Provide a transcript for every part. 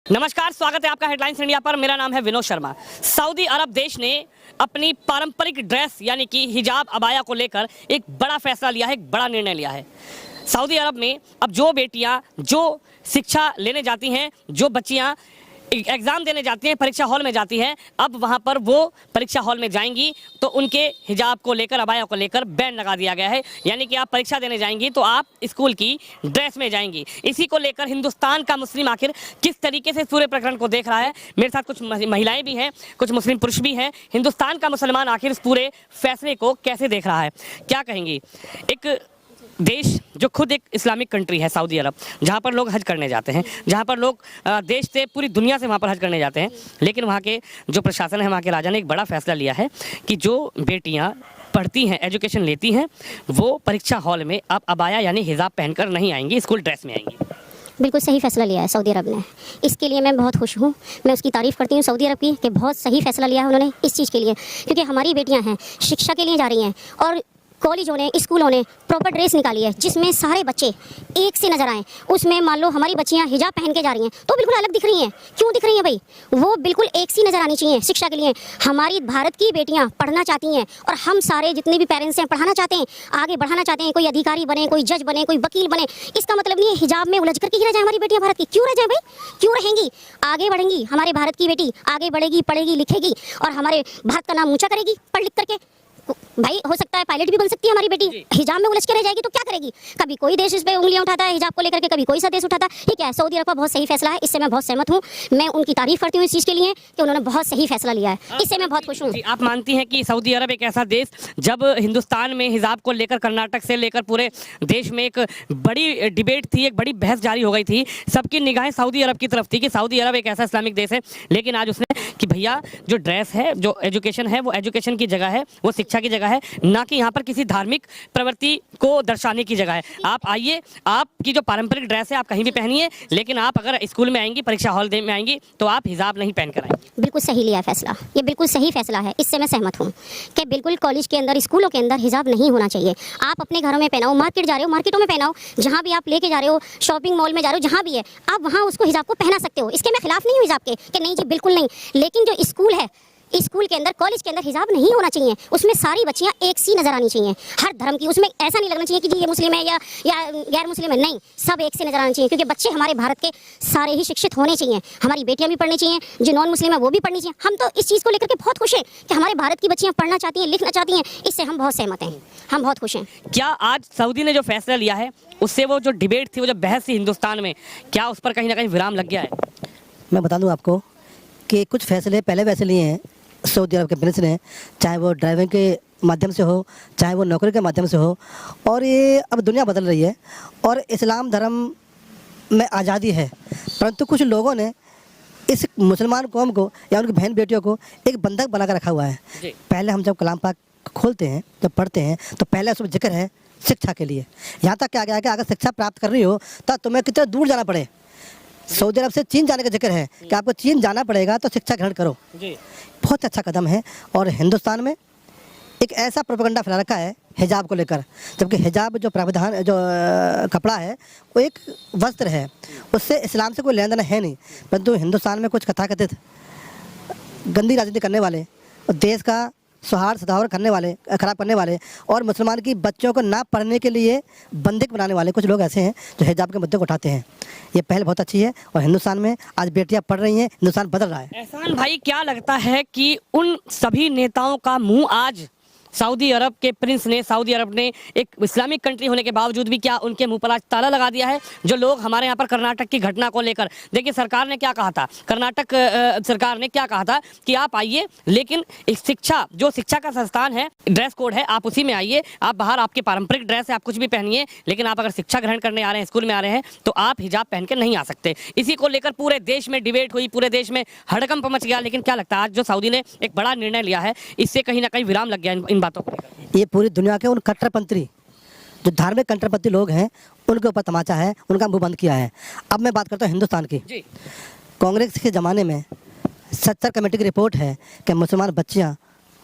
नमस्कार, स्वागत है आपका हेडलाइंस इंडिया पर। मेरा नाम है विनोद शर्मा। सऊदी अरब देश ने अपनी पारंपरिक ड्रेस यानी कि हिजाब अबाया को लेकर एक बड़ा फैसला लिया है, एक बड़ा निर्णय लिया है। सऊदी अरब में अब जो बेटियां जो शिक्षा लेने जाती हैं, जो बच्चियां एग्जाम देने जाती हैं, परीक्षा हॉल में जाती हैं, अब वहां पर वो परीक्षा हॉल में जाएंगी तो उनके हिजाब को लेकर, अबाया को लेकर बैन लगा दिया गया है। यानी कि आप परीक्षा देने जाएंगी तो आप स्कूल की ड्रेस में जाएंगी। इसी को लेकर हिंदुस्तान का मुस्लिम आखिर किस तरीके से इस पूरे प्रकरण को देख रहा है, मेरे साथ कुछ महिलाएं भी हैं, कुछ मुस्लिम पुरुष भी हैं। हिंदुस्तान का मुसलमान आखिर इस पूरे फैसले को कैसे देख रहा है, क्या कहेंगी? एक देश जो खुद एक इस्लामिक कंट्री है, सऊदी अरब, जहाँ पर लोग हज करने जाते हैं, जहाँ पर लोग देश से, पूरी दुनिया से वहाँ पर हज करने जाते हैं, लेकिन वहाँ के जो प्रशासन है, वहाँ के राजा ने एक बड़ा फैसला लिया है कि जो बेटियाँ पढ़ती हैं, एजुकेशन लेती हैं, वो परीक्षा हॉल में अब अबाया यानी हिजाब पहनकर नहीं आएंगी, स्कूल ड्रेस में आएंगी। बिल्कुल सही फैसला लिया है सऊदी अरब ने। इसके लिए मैं बहुत खुश हूँ। मैं उसकी तारीफ़ करती हूँ सऊदी अरब की कि बहुत सही फैसला लिया है उन्होंने इस चीज़ के लिए, क्योंकि हमारी बेटियाँ हैं, शिक्षा के लिए जा रही हैं और कॉलेजों ने, स्कूलों ने प्रॉपर ड्रेस निकाली है जिसमें सारे बच्चे एक से नजर आएँ। उसमें मान लो हमारी बच्चियाँ हिजाब पहन के जा रही हैं तो बिल्कुल अलग दिख रही हैं। क्यों दिख रही हैं भाई? वो बिल्कुल एक सी नज़र आनी चाहिए शिक्षा के लिए। हमारी भारत की बेटियाँ पढ़ना चाहती हैं और हम सारे जितने भी पेरेंट्स हैं पढ़ाना चाहते हैं, आगे बढ़ाना चाहते हैं, कोई अधिकारी बने, कोई जज बने, कोई वकील बने। इसका मतलब नहीं है हिजाब में उलझ करके ही रह जाए हमारी बेटियाँ भारत की। क्यों रह जाए भाई? क्यों रहेंगी? आगे बढ़ेंगी। हमारे भारत की बेटी आगे बढ़ेगी, पढ़ेगी, लिखेगी और हमारे भारत का नाम ऊँचा करेगी पढ़ लिख करके। भाई हो सकता है पायलट भी बन सकती है हमारी बेटी। हिजाब में उलझ के रह जाएगी तो क्या करेगी? कभी कोई देश इस पे उंगलियां उठाता है हिजाब को लेकर के, कभी कोई सा देश उठाता है। ये क्या है? सऊदी अरब का बहुत सही फैसला है, इससे मैं बहुत सहमत हूँ। मैं उनकी तारीफ करती हूँ इस चीज़ के लिए कि उन्होंने बहुत सही फैसला लिया है, इससे मैं बहुत खुश हूँ। आप मानती हैं कि सऊदी अरब एक ऐसा देश, जब हिंदुस्तान में हिजाब को लेकर कर्नाटक से लेकर पूरे देश में एक बड़ी डिबेट थी, एक बड़ी बहस जारी हो गई थी, सबकी निगाहें सऊदी अरब की तरफ थी कि सऊदी अरब एक ऐसा इस्लामिक देश है, लेकिन आज उसने कि भैया जो ड्रेस है, जो एजुकेशन है, वो एजुकेशन की जगह है, वो शिक्षा की जगह है, ना कि यहाँ पर किसी धार्मिक प्रवृत्ति को दर्शाने की जगह है। आप आइए, आपकी जो पारंपरिक ड्रेस है आप कहीं भी पहनिए, लेकिन आप अगर स्कूल में आएंगी, परीक्षा हॉल में आएंगी तो आप हिजाब नहीं पहन कर आएंगी। बिल्कुल सही लिया फैसला, ये बिल्कुल सही फैसला है, इससे मैं सहमत हूँ कि बिल्कुल कॉलेज के अंदर, स्कूलों के अंदर हिजाब नहीं होना चाहिए। आप अपने घरों में पहनाओ, मार्केट जा रहे हो मार्केटों में पहनाओ, जहाँ भी आप लेके जा रहे हो, शॉपिंग मॉल में जा रहे हो, जहाँ भी है आप वहाँ उसको हिजाब को पहना सकते हो। इसके मैं खिलाफ नहीं हूँ हिजाब के कि नहीं जी बिल्कुल नहीं, लेकिन जो स्कूल है, स्कूल के अंदर, कॉलेज के अंदर हिजाब नहीं होना चाहिए। उसमें सारी बच्चियां एक सी नजर आनी चाहिए, हर धर्म की। उसमें ऐसा नहीं लगना चाहिए कि जी ये मुस्लिम है या गैर मुस्लिम है, नहीं, सब एक से नजर आना चाहिए, क्योंकि बच्चे हमारे भारत के सारे ही शिक्षित होने चाहिए। हमारी बेटियां भी पढ़नी चाहिए, जो नॉन मुस्लिम है वो भी पढ़नी चाहिए। हम तो इस चीज़ को लेकर के बहुत खुश हैं कि हमारे भारत की बच्चियां पढ़ना चाहती हैं, लिखना चाहती हैं, इससे हम बहुत सहमत हैं, हम बहुत खुश हैं। क्या आज सऊदी ने जो फैसला लिया है उससे वो जो डिबेट थी, वो जो बहस थी हिंदुस्तान में, क्या उस पर कहीं ना कहीं विराम लग गया है? मैं बता दूं आपको कि कुछ फैसले पहले वैसे लिए हैं सऊदी अरब के प्रिंस ने, चाहे वो ड्राइविंग के माध्यम से हो, चाहे वो नौकरी के माध्यम से हो, और ये अब दुनिया बदल रही है और इस्लाम धर्म में आज़ादी है, परंतु कुछ लोगों ने इस मुसलमान कौम को या उनकी बहन बेटियों को एक बंधक बना कर रखा हुआ है। पहले हम जब कलाम पाक खोलते हैं, जब पढ़ते हैं, तो पहले उसमें जिक्र है शिक्षा के लिए। यहाँ तक क्या गया है कि अगर शिक्षा प्राप्त कर रही हो तो तुम्हें कितना दूर जाना पड़े। सऊदी अरब से चीन जाने का जिक्र है कि आपको चीन जाना पड़ेगा तो शिक्षा ग्रहण करो। बहुत अच्छा कदम है। और हिंदुस्तान में एक ऐसा प्रोपेगेंडा फैला रखा है हिजाब को लेकर, जबकि हिजाब जो प्रावधान, जो कपड़ा है, वो एक वस्त्र है, उससे इस्लाम से कोई लेना देना है नहीं। परंतु हिंदुस्तान में कुछ कथाकथित गंदी राजनीति करने वाले और देश का सौहार्द सदावर करने वाले, खराब करने वाले, और मुसलमान की बच्चों को ना पढ़ने के लिए बंदिक बनाने वाले कुछ लोग ऐसे हैं जो हिजाब के मुद्दे को उठाते हैं। ये पहल बहुत अच्छी है और हिंदुस्तान में आज बेटियां पढ़ रही हैं, हिंदुस्तान बदल रहा है। एहसान भाई, क्या लगता है कि उन सभी नेताओं का मुंह आज सऊदी अरब के प्रिंस ने, सऊदी अरब ने एक इस्लामिक कंट्री होने के बावजूद भी क्या उनके मुंह पर आज ताला लगा दिया है? जो लोग हमारे यहाँ पर कर्नाटक की घटना को लेकर, देखिए सरकार ने क्या कहा था, कर्नाटक सरकार ने क्या कहा था कि आप आइए, लेकिन शिक्षा, जो शिक्षा का संस्थान है, ड्रेस कोड है, आप उसी में आइए। आप बाहर, आपकी पारंपरिक ड्रेस है, आप कुछ भी पहनिए, लेकिन आप अगर शिक्षा ग्रहण करने आ रहे हैं, स्कूल में आ रहे हैं, तो आप हिजाब पहन के नहीं आ सकते। इसी को लेकर पूरे देश में डिबेट हुई, पूरे देश में हड़कंप मच गया। लेकिन क्या लगता है आज जो सऊदी ने एक बड़ा निर्णय लिया है, इससे कहीं ना कहीं विराम लग गया इन बातों को लेकर? ये पूरी दुनिया के उन कट्टरपंथी, जो धार्मिक कट्टरपंथी लोग हैं, उनके ऊपर तमाचा है, उनका मुंह बंद किया है। अब मैं बात करता हूँ हिंदुस्तान की। कांग्रेस के ज़माने में 70 कमेटी की रिपोर्ट है कि मुसलमान बच्चियाँ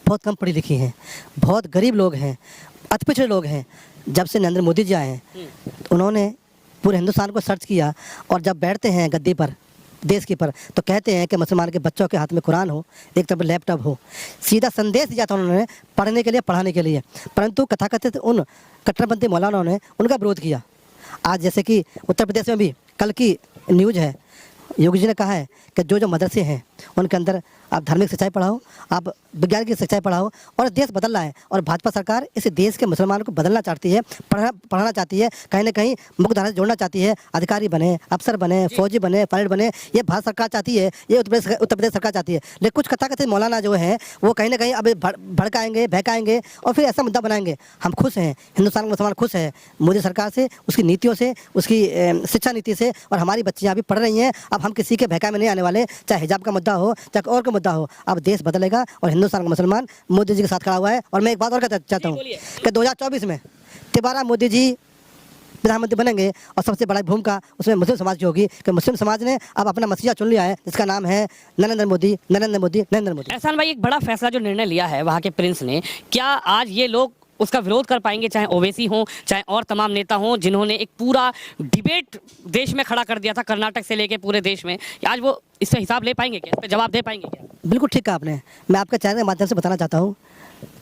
बहुत कम पढ़ी लिखी हैं, बहुत गरीब लोग हैं, अति पिछड़े लोग हैं। जब से नरेंद्र मोदी जी आए हैं, उन्होंने पूरे हिंदुस्तान को सर्च किया और जब बैठते हैं गद्दी पर देश के ऊपर, तो कहते हैं कि मुसलमान के बच्चों के हाथ में कुरान हो, एक तरफ लैपटॉप हो। सीधा संदेश दिया था उन्होंने पढ़ने के लिए, पढ़ाने के लिए, परंतु कथाकथित उन कट्टरपंथी मौलानाओं ने उनका विरोध किया। आज जैसे कि उत्तर प्रदेश में भी कल की न्यूज़ है, योगी जी ने कहा है कि जो जो मदरसे हैं उनके अंदर आप धार्मिक सच्चाई पढ़ाओ, आप विज्ञान की सच्चाई पढ़ाओ, और देश बदल रहा है। और भाजपा सरकार इस देश के मुसलमानों को बदलना चाहती है, पढ़ाना चाहती है, कहीं ना कहीं मुख्यधारा से जोड़ना चाहती है। अधिकारी बने, अफसर बने, फौजी बने, पायलट बने, ये भारत सरकार चाहती है, ये उत्तर प्रदेश सरकार चाहती है। लेकिन कुछ कथाकथित मौलाना जो है वो कहीं ना कहीं अब भड़काएंगे, बहकाएंगे और फिर ऐसा मुद्दा बनाएंगे। हम खुश हैं, हिंदुस्तान के मुसलमान खुश है मोदी सरकार से, उसकी नीतियों से, उसकी शिक्षा नीति से, और हमारी बच्चियाँ भी पढ़ रही हैं। अब हम किसी के बहका में नहीं आने वाले, चाहे हिजाब का मुद्दा हो, चाहे और का मुद्दा हो। अब देश बदलेगा और हिंदुस्तान का मुसलमान मोदी जी के साथ खड़ा हुआ है। और मैं एक बात और कहना चाहता हूँ कि 2024 में दोबारा मोदी जी प्रधानमंत्री बनेंगे और सबसे बड़ा भूमिका उसमें मुस्लिम समाज की होगी, कि मुस्लिम समाज ने अब अपना मसीहा चुन लिया है जिसका नाम है नरेंद्र मोदी, नरेंद्र मोदी, नरेंद्र मोदी। एहसान भाई, एक बड़ा फैसला जो निर्णय लिया है वहाँ के प्रिंस ने, क्या आज ये लोग उसका विरोध कर पाएंगे, चाहे ओवैसी हो, चाहे और तमाम नेता हों जिन्होंने एक पूरा डिबेट देश में खड़ा कर दिया था, कर्नाटक से लेके पूरे देश में? आज वो इससे हिसाब ले पाएंगे क्या, इस पे जवाब दे पाएंगे क्या? बिल्कुल ठीक कहा आपने। मैं आपके चैनल के माध्यम से बताना चाहता हूँ,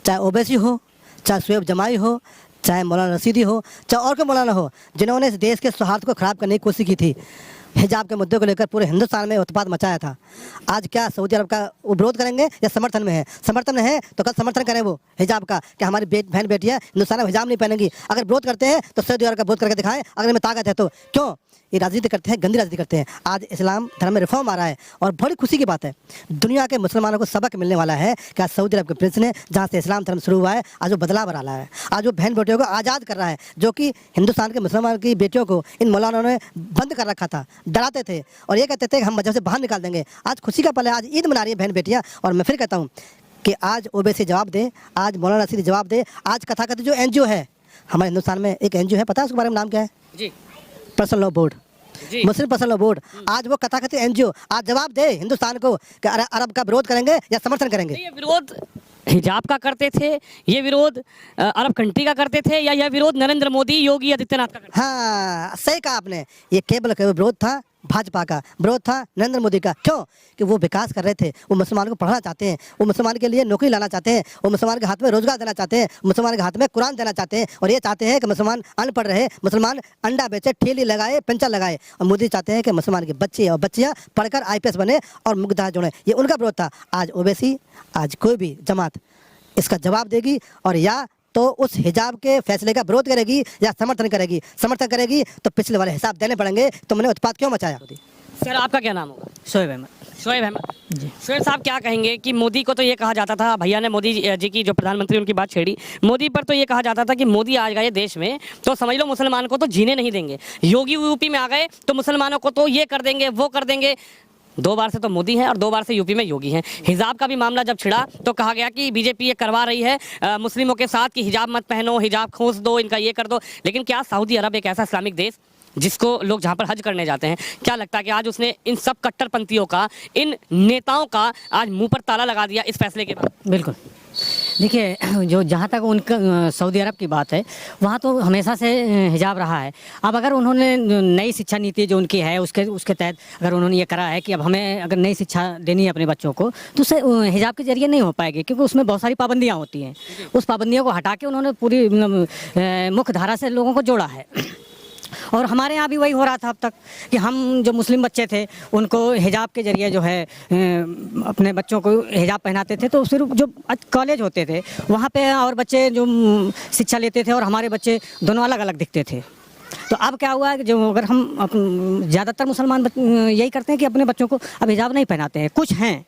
चाहे ओवैसी हो, चाहे शुएब जमाई हो, चाहे मौलाना रशीदी हो, चाहे और कोई मौलाना हो, जिन्होंने इस देश के सौहार्द को खराब करने की कोशिश की थी, हिजाब के मुद्दे को लेकर पूरे हिंदुस्तान में उत्पात मचाया था। आज क्या सऊदी अरब का वो विरोध करेंगे या समर्थन में है? समर्थन में है तो कल समर्थन करें वो हिजाब का, कि हमारी बहन बेटियाँ हिंदुस्तान में हिजाब नहीं पहनेंगी। अगर विरोध करते हैं तो सऊदी अरब का विरोध करके दिखाएं, अगर इनमें ताकत है तो। क्यों ये राजनीति करते हैं, गंदी राजनीति करते हैं। आज इस्लाम धर्म में रिफॉर्म आ रहा है और बड़ी खुशी की बात है, दुनिया के मुसलमानों को सबक मिलने वाला है कि आज सऊदी अरब के प्रिंस ने, जहाँ से इस्लाम धर्म शुरू हुआ है, आज वो बदलाव ला रहा है। आज वो बहन बेटियों को आज़ाद कर रहा है, जो कि हिंदुस्तान के मुसलमान की बेटियों को इन मौलानाओं ने बंद कर रखा था, डराते थे और ये कहते थे कि हम मस्जिद से बाहर निकाल देंगे। आज खुशी का पल है, आज ईद मना रही है बहन बेटियाँ। और मैं फिर कहता हूँ कि आज ओवैसी जवाब दे, आज मौलाना रशीदी जवाब दे। आज कथाकथित जो एनजीओ है हमारे हिंदुस्तान में, एक एनजीओ है, पता है उसके बारे में नाम क्या है? जी, पर्सनल लॉ बोर्ड, मुस्लिम पर्सनल लॉ बोर्ड। आज वो कथाकथित एनजीओ आज जवाब दे हिंदुस्तान को कि अरब का विरोध करेंगे या समर्थन करेंगे। ये विरोध हिजाब का करते थे, ये विरोध अरब कंट्री का करते थे, या यह विरोध नरेंद्र मोदी, योगी आदित्यनाथ का करते? हाँ, सही कहा आपने। ये केवल विरोध था भाजपा का, विरोध था नरेंद्र मोदी का। क्यों? कि वो विकास कर रहे थे, वो मुसलमानों को पढ़ाना चाहते हैं, वो मुसलमान के लिए नौकरी लाना चाहते हैं, वो मुसलमान के हाथ में रोजगार देना चाहते हैं, मुसलमान के हाथ में कुरान देना चाहते हैं, और ये चाहते हैं कि मुसलमान अनपढ़ रहे, मुसलमान अंडा बेचे, ठेली लगाए, पेंचर लगाए। और मोदी चाहते हैं कि मुसलमान के बच्चे और बच्चियाँ पढ़कर IPS बने और मुख्यधारा जोड़े। ये उनका विरोध था। आज ओवैसी, आज कोई भी जमात इसका जवाब देगी, और या तो उस हिजाब के फैसले का विरोध करेगी या समर्थन करेगी। समर्थन करेगी तो पिछले वाले हिसाब देने पड़ेंगे, तुमने उत्पात क्यों मचाया? सर, आपका क्या नाम होगा? शोएब अहमद। शोएब अहमद जी। शोएब साहब, क्या कहेंगे कि मोदी को तो ये कहा जाता था, भैया ने मोदी जी की जो प्रधानमंत्री उनकी बात छेड़ी, मोदी पर तो ये कहा जाता था कि मोदी आ गए देश में तो समझ लो मुसलमान को तो जीने नहीं देंगे। योगी यूपी में आ गए तो मुसलमानों को तो ये कर देंगे, वो कर देंगे। 2 बार से तो मोदी हैं और 2 बार से यूपी में योगी हैं। हिजाब का भी मामला जब छिड़ा तो कहा गया कि बीजेपी ये करवा रही है मुस्लिमों के साथ कि हिजाब मत पहनो, हिजाब खोस दो, इनका ये कर दो। लेकिन क्या सऊदी अरब एक ऐसा इस्लामिक देश जिसको लोग जहाँ पर हज करने जाते हैं, क्या लगता है कि आज उसने इन सब कट्टरपंथियों का, इन नेताओं का आज मुंह पर ताला लगा दिया इस फैसले के बाद? बिल्कुल। देखिए, जो जहाँ तक उनका सऊदी अरब की बात है, वहाँ तो हमेशा से हिजाब रहा है। अब अगर उन्होंने नई शिक्षा नीति जो उनकी है उसके तहत अगर उन्होंने ये करा है कि अब हमें अगर नई शिक्षा देनी है अपने बच्चों को, तो उससे हिजाब के जरिए नहीं हो पाएगी, क्योंकि उसमें बहुत सारी पाबंदियाँ होती हैं। उस पाबंदियों को हटा के उन्होंने पूरी मुख्य धारा से लोगों को जोड़ा है। और हमारे यहाँ भी वही हो रहा था अब तक कि हम जो मुस्लिम बच्चे थे उनको हिजाब के जरिए जो है अपने बच्चों को हिजाब पहनाते थे। तो फिर जो कॉलेज होते थे वहाँ पे और बच्चे जो शिक्षा लेते थे और हमारे बच्चे दोनों अलग अलग दिखते थे। तो अब क्या हुआ है कि जो अगर हम ज़्यादातर मुसलमान यही करते हैं कि अपने बच्चों को अब हिजाब नहीं पहनाते हैं। कुछ हैं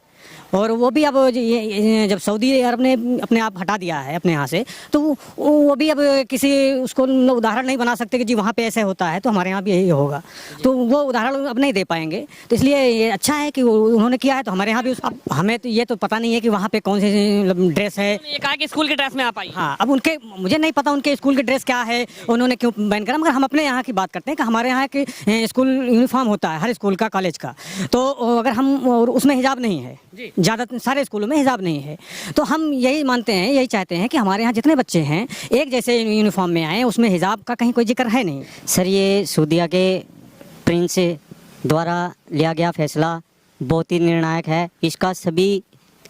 और वो भी अब जब सऊदी अरब ने अपने आप हटा दिया है अपने यहाँ से, तो वो भी अब किसी उसको उदाहरण नहीं बना सकते कि जी वहाँ पे ऐसे होता है तो हमारे यहाँ भी यही होगा। तो वो उदाहरण अब नहीं दे पाएंगे। तो इसलिए ये अच्छा है कि उन्होंने किया है, तो हमारे यहाँ भी अब हमें तो ये तो पता नहीं है कि वहाँ पे कौन सी ड्रेस है। ये कहा कि स्कूल के ड्रेस में आप आई। हाँ, अब उनके मुझे नहीं पता उनके स्कूल की ड्रेस क्या है, उन्होंने क्यों बैन करा। मगर हम अपने यहाँ की बात करते हैं कि हमारे यहाँ के स्कूल यूनिफॉर्म होता है हर स्कूल का, कॉलेज का। तो अगर हम उसमें हिजाब नहीं है, ज़्यादा सारे स्कूलों में हिजाब नहीं है, तो हम यही मानते हैं, यही चाहते हैं कि हमारे यहाँ जितने बच्चे हैं एक जैसे यूनिफॉर्म में आए, उसमें हिजाब का कहीं कोई जिक्र है नहीं। सर, ये सऊदीया के प्रिंस द्वारा लिया गया फैसला बहुत ही निर्णायक है। इसका सभी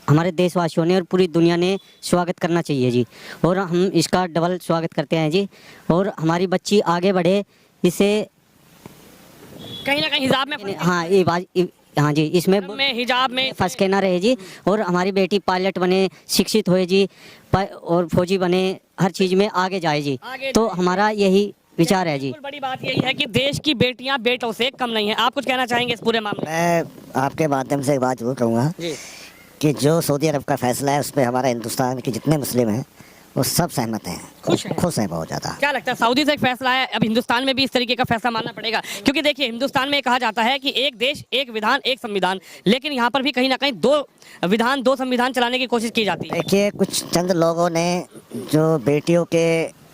हमारे देशवासियों ने और पूरी दुनिया ने स्वागत करना चाहिए जी, और हम इसका डबल स्वागत करते हैं जी। और हमारी बच्ची आगे बढ़े, इसे कहीं ना कहीं हिजाब में हाँ ये बात हाँ जी, इसमें हिजाब में फंस के ना रहे जी, और हमारी बेटी पायलट बने, शिक्षित होए जी, और फौजी बने, हर चीज़ में आगे जाए जी। तो हमारा यही विचार है जी। बड़ी बात यही है कि देश की बेटियां बेटों से कम नहीं है। आप कुछ कहना चाहेंगे इस पूरे मामले में? मैं आपके माध्यम से एक बात जरूर कहूँगा कि जो सऊदी अरब का फैसला है उस पर हमारा हिंदुस्तान के जितने मुस्लिम हैं वो सब सहमत हैं, खुश हैं बहुत ज़्यादा। क्या लगता है, सऊदी से एक फैसला है, अब हिंदुस्तान में भी इस तरीके का फैसला मानना पड़ेगा? क्योंकि देखिए हिंदुस्तान में कहा जाता है कि एक देश एक विधान एक संविधान, लेकिन यहाँ पर भी कहीं ना कहीं दो विधान दो संविधान चलाने की कोशिश की जाती है। देखिए कुछ चंद लोगों ने जो बेटियों के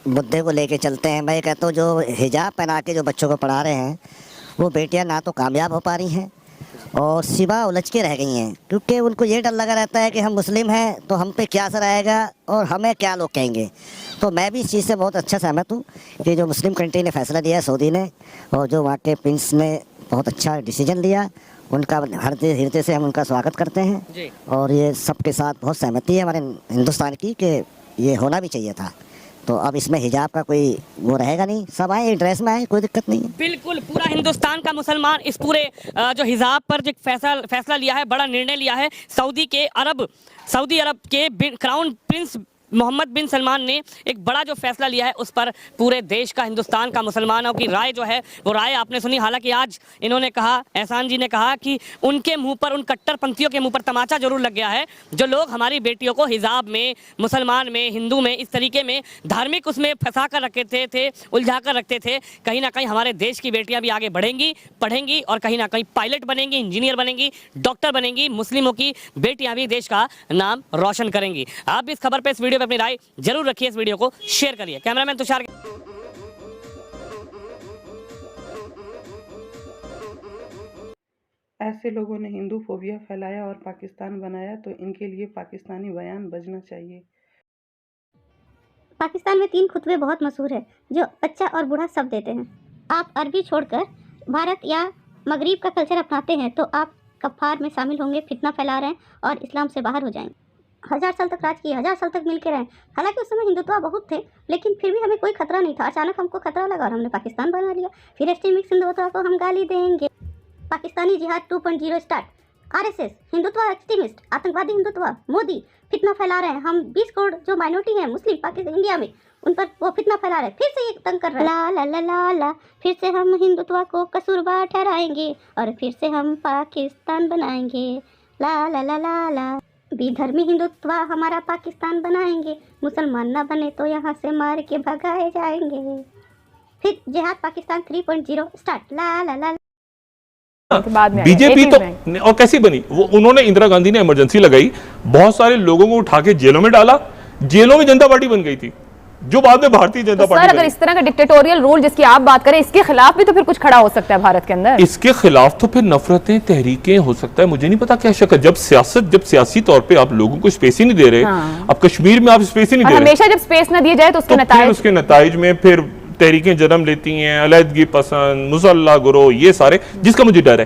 मुद्दे को लेके चलते हैं, मैं कहता हूँ जो हिजाब पहना के जो बच्चों को पढ़ा रहे हैं वो बेटियाँ ना तो कामयाब हो पा रही हैं और सिवा उलझ के रह गई हैं, क्योंकि उनको ये डर लगा रहता है कि हम मुस्लिम हैं तो हम पे क्या असर आएगा और हमें क्या लोग कहेंगे। तो मैं भी इस चीज़ से बहुत अच्छा सहमत हूँ कि जो मुस्लिम कंट्री ने फैसला लिया है सऊदी ने, और जो वहाँ के प्रिंस ने बहुत अच्छा डिसीजन लिया, उनका हृदय से हम उनका स्वागत करते हैं। और ये सबके साथ बहुत सहमति है हमारे हिंदुस्तान की कि ये होना भी चाहिए था। तो अब इसमें हिजाब का कोई वो रहेगा नहीं, सब आए ड्रेस में आए, कोई दिक्कत नहीं है। बिल्कुल पूरा हिंदुस्तान का मुसलमान इस पूरे जो हिजाब पर जो फैसला लिया है, बड़ा निर्णय लिया है। सऊदी अरब के क्राउन प्रिंस मोहम्मद बिन सलमान ने एक बड़ा जो फैसला लिया है उस पर पूरे देश का, हिंदुस्तान का मुसलमानों की राय जो है वो राय आपने सुनी। हालांकि आज इन्होंने कहा, एहसान जी ने कहा कि उनके मुंह पर, उन कट्टरपंथियों के मुंह पर तमाचा जरूर लग गया है जो लोग हमारी बेटियों को हिजाब में, मुसलमान में, हिंदू में, इस तरीके में धार्मिक उसमें फंसा कर रखते थे, उलझा कर रखते थे। कहीं ना कहीं हमारे देश की बेटियां भी आगे बढ़ेंगी, पढ़ेंगी और कहीं ना कहीं पायलट बनेंगी, इंजीनियर बनेंगी, डॉक्टर बनेंगी। मुस्लिमों की बेटियां भी देश का नाम रोशन करेंगी। आप भी इस खबर पर, इस वीडियो अपनी राय जरूर रखिए, इस वीडियो को शेयर करिए। कैमरामैन तुषार। ऐसे लोगों ने हिंदू फोबिया फैलाया और पाकिस्तान बनाया, तो इनके लिए पाकिस्तानी बयान बजना चाहिए। पाकिस्तान में 3 खुतबे बहुत मशहूर है जो बच्चा और बूढ़ा सब देते हैं। आप अरबी छोड़कर भारत या मगरिब का कल्चर अपनाते हैं तो आप कफ़ार में शामिल होंगे, फितना फैला रहे हैं और इस्लाम से बाहर हो जाएंगे। 1000 साल तक राज किए, 1000 साल तक मिल के रहे। हालांकि उस समय हिंदुत्व बहुत थे, लेकिन फिर भी हमें कोई खतरा नहीं था। अचानक हमको खतरा लगा और हमने पाकिस्तान बना लिया। फिर एक्सट्रीमिस्ट हिंदुत्व को हम गाली देंगे। पाकिस्तानी जिहाद 2.0 स्टार्ट। आरएसएस हिंदुत्व एक्सट्रीमिस्ट, आतंकवादी हिंदुत्व, मोदी फितना फैला रहे हैं। हम 20 करोड़ जो माइनॉरिटी है मुस्लिम पाकिस्तान इंडिया में, उन पर वो फितना फैला रहे हैं। फिर से ये तंग कर रहे हैं। ला ला ला ला ला, फिर से हम हिंदुत्व को कसूरवार ठहराएंगे और फिर से हम पाकिस्तान बनाएंगे। ला ला ला ला ला, विधर्मी हिंदुत्व हमारा पाकिस्तान बनाएंगे। मुसलमान ना बने तो यहाँ से मार के भगाए जाएंगे। फिर जिहाद पाकिस्तान 3.0 स्टार्ट। ला ला ला। बीजेपी तो और कैसी बनी वो, उन्होंने, इंदिरा गांधी ने इमरजेंसी लगाई, बहुत सारे लोगों को उठा के जेलों में डाला, जेलों में जनता पार्टी बन गई थी जो बाद में भारतीय जनता पार्टी। अगर इस तरह का डिक्टेटोरियल रूल जिसकी आप बात करें, इसके खिलाफ भी तो फिर कुछ खड़ा हो सकता है भारत के अंदर। इसके खिलाफ तो फिर नफरतें, तहरीकें हो सकता है, मुझे नहीं पता क्या शक है। जब सियासी तौर पे आप लोगों को स्पेस ही नहीं दे रहे, अब कश्मीर में आप स्पेस ही नहीं दे रहे, हमेशा जब स्पेस न दिया जाए तो उसके नताइज में फिर तहरीकें जन्म लेती हैं, अलहदगी पसंद, मुसल्ला गुरो, ये सारे, जिसका मुझे डर है।